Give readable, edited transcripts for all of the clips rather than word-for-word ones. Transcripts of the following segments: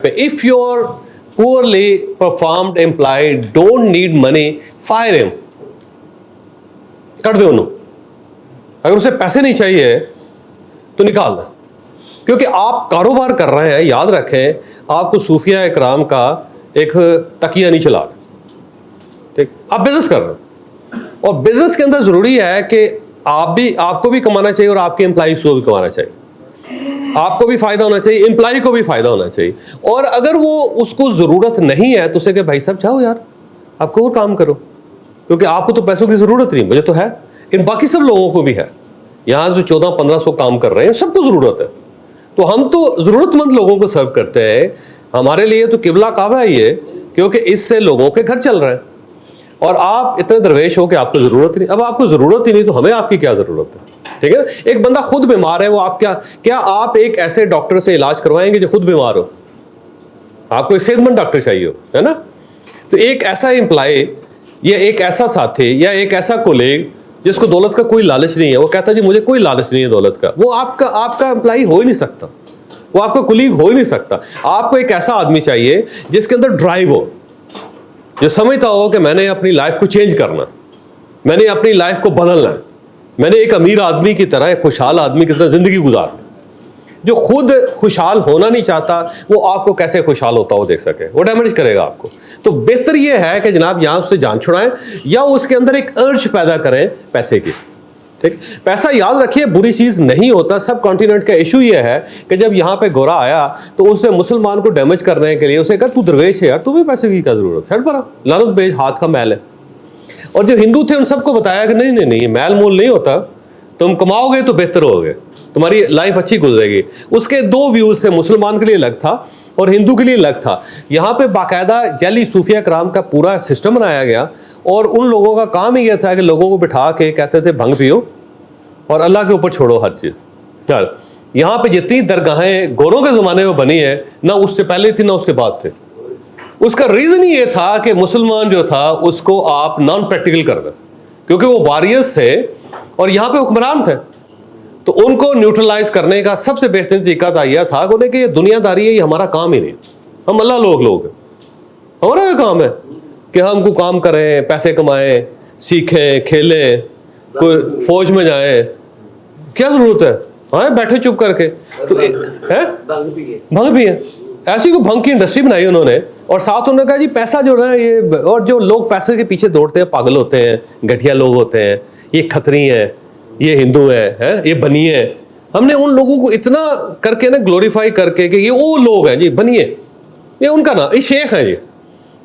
पे, if your poorly performed employee don't need money, fire him, कर दो उन्हें। अगर उसे पैसे नहीं चाहिए तो निकाल दो, क्योंकि आप कारोबार कर रहे हैं। याद रखें, आपको सूफिया इकराम का एक तकिया नहीं चला रहे, ठीक? आप बिजनेस कर रहे हैं, और बिजनेस के अंदर जरूरी है कि आपको भी कमाना चाहिए और आपके एम्प्लॉइज को भी कमाना चाहिए। आपको भी फायदा होना चाहिए, एम्प्लॉय को भी फायदा होना चाहिए। और अगर वो उसको जरूरत नहीं है तो उसे कहे भाई साहब जाओ यार, आपको और काम करो, क्योंकि आपको तो पैसों की जरूरत नहीं, मुझे तो है, इन बाकी सब लोगों को भी है। यहाँ जो 1400-1500 काम कर रहे हैं सबको जरूरत है, तो हम तो जरूरतमंद लोगों को सर्व करते हैं। हमारे लिए तो किबला काबा ही है, क्योंकि इससे लोगों के घर चल रहे हैं। और आप इतने दरवेश हो कि आपको जरूरत ही नहीं। अब आपको जरूरत ही नहीं तो हमें आपकी क्या जरूरत है, ठीक है? एक बंदा खुद बीमार है, वो आप क्या आप एक ऐसे डॉक्टर से इलाज करवाएंगे जो खुद बीमार हो? आपको एक सेहतमंद डॉक्टर चाहिए हो, है ना? तो एक ऐसा एम्प्लॉय या एक ऐसा साथी या एक ऐसा कोलीग जिसको दौलत का कोई लालच नहीं है, वो कहता है जी मुझे कोई लालच नहीं है दौलत का, वो आपका एम्प्लॉय हो ही नहीं सकता, वो आपका कोलीग हो ही नहीं सकता। आपको एक ऐसा आदमी चाहिए जिसके अंदर ड्राइव हो, जो समझता हो कि मैंने अपनी लाइफ को चेंज करना, मैंने अपनी लाइफ को बदलना है, मैंने एक अमीर आदमी की तरह, एक खुशहाल आदमी की तरह जिंदगी गुजारनी। जो खुद खुशहाल होना नहीं चाहता वो आपको कैसे खुशहाल होता हो देख सके, वो डैमेज करेगा आपको। तो बेहतर ये है कि जनाब यहाँ उससे जान छुड़ाएं या उसके अंदर एक अर्ज पैदा करें पैसे की, ठीक? पैसा याद रखिए बुरी चीज़ नहीं होता। सब कॉन्टिनेंट का इशू ये है कि जब यहाँ पे गोरा आया तो उसने मुसलमान को डैमेज करने के लिए उसे कहा तू दरवेश है यार, तुम्हें पैसे की क्या जरूरत है, पर लानत बेच, हाथ का मैल है। और जो हिंदू थे उन सबको बताया कि नहीं नहीं नहीं, मैल मूल नहीं होता, तुम कमाओगे तो बेहतर होगे, तुम्हारी लाइफ अच्छी गुजरेगी। उसके दो व्यूज थे, मुसलमान के लिए अलग था और हिंदू के लिए अलग था। यहाँ पे बाकायदा जैली सूफिया कराम का पूरा सिस्टम बनाया गया, और उन लोगों का काम ही यह था कि लोगों को बिठा के कहते थे भंग पियो और अल्लाह के ऊपर छोड़ो हर चीज़। चल, यहाँ पे जितनी दरगाहें गोरों के ज़माने में बनी है, ना उससे पहले थी ना उसके बाद थे। उसका रीज़न ये था कि मुसलमान जो था उसको आप नॉन प्रैक्टिकल कर दें, क्योंकि वो वॉरियर्स थे और यहाँ पे हुक्मरान थे। तो उनको न्यूट्रलाइज करने का सबसे बेहतरीन तरीका यह था कि उन्हें कि ये दुनियादारी है, ये हमारा काम ही नहीं, हम अल्लाह लोग हैं, हमारा क्या काम है कि हमको काम करें, पैसे कमाएं, सीखें, खेलें, कोई फौज में जाएं, क्या जरूरत है? हाँ बैठे चुप करके तो है भंग भी है। ऐसी को भंग की इंडस्ट्री बनाई उन्होंने, और साथ उन्होंने कहा जी पैसा जो है ये, और जो लोग पैसे के पीछे दौड़ते हैं पागल होते हैं, घटिया लोग होते हैं, ये खतरी हैं, ये हिंदू है, ये बनी है। हमने उन लोगों को इतना करके ना ग्लोरीफाई करके कि ये वो लोग हैं जी, बनिए, ये उनका ना, ये शेख है,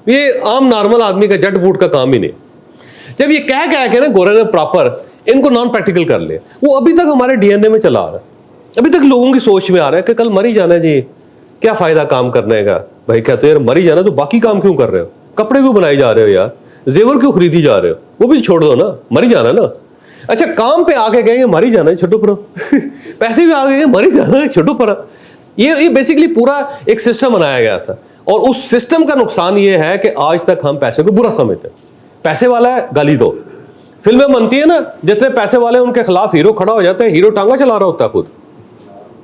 ये आम नॉर्मल आदमी का जट बूट का काम ही नहीं। जब ये कह के ना गोरे ने प्रॉपर इनको नॉन प्रैक्टिकल कर लिया, वो अभी तक हमारे डीएनए में चला आ रहा है, अभी तक लोगों की सोच में आ रहा है कि कल मर ही जाना है जी, क्या फायदा काम करने का। भाई कहते यार मर ही जाना तो बाकी काम क्यों कर रहे हो, कपड़े क्यों बनाए जा रहे हो यार, जेवर क्यों खरीदी जा रहे हो, वो भी छोड़ दो ना, मर ही जाना ना। अच्छा काम पे आके कहेंगे मर ही जाना है, छोटो परो पैसे भी आ गए मर ही जाना है, छोटो परा। ये बेसिकली पूरा एक सिस्टम बनाया गया था, और उस सिस्टम का नुकसान ये है कि आज तक हम पैसे को बुरा समझते हैं। पैसे वाला है गाली दो, फिल्में बनती है ना, जितने पैसे वाले उनके खिलाफ हीरो खड़ा हो जाता है, हीरो टांगा चला रहा होता है खुद,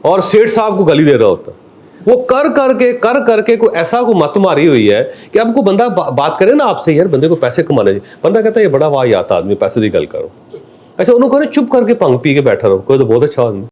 और सेठ साहब को गाली दे रहा होता। वो कर करके कोई ऐसा को मत मारी हुई है कि अब को बंदा बात करे ना आपसे, यार बंदे को पैसे कमाने चाहिए, बंदा कहता है ये बड़ा वाह आता आदमी, पैसे की गल करो। अच्छा उन्होंने चुप करके भंग पी के बैठा रहो, कोई तो बहुत अच्छा आदमी।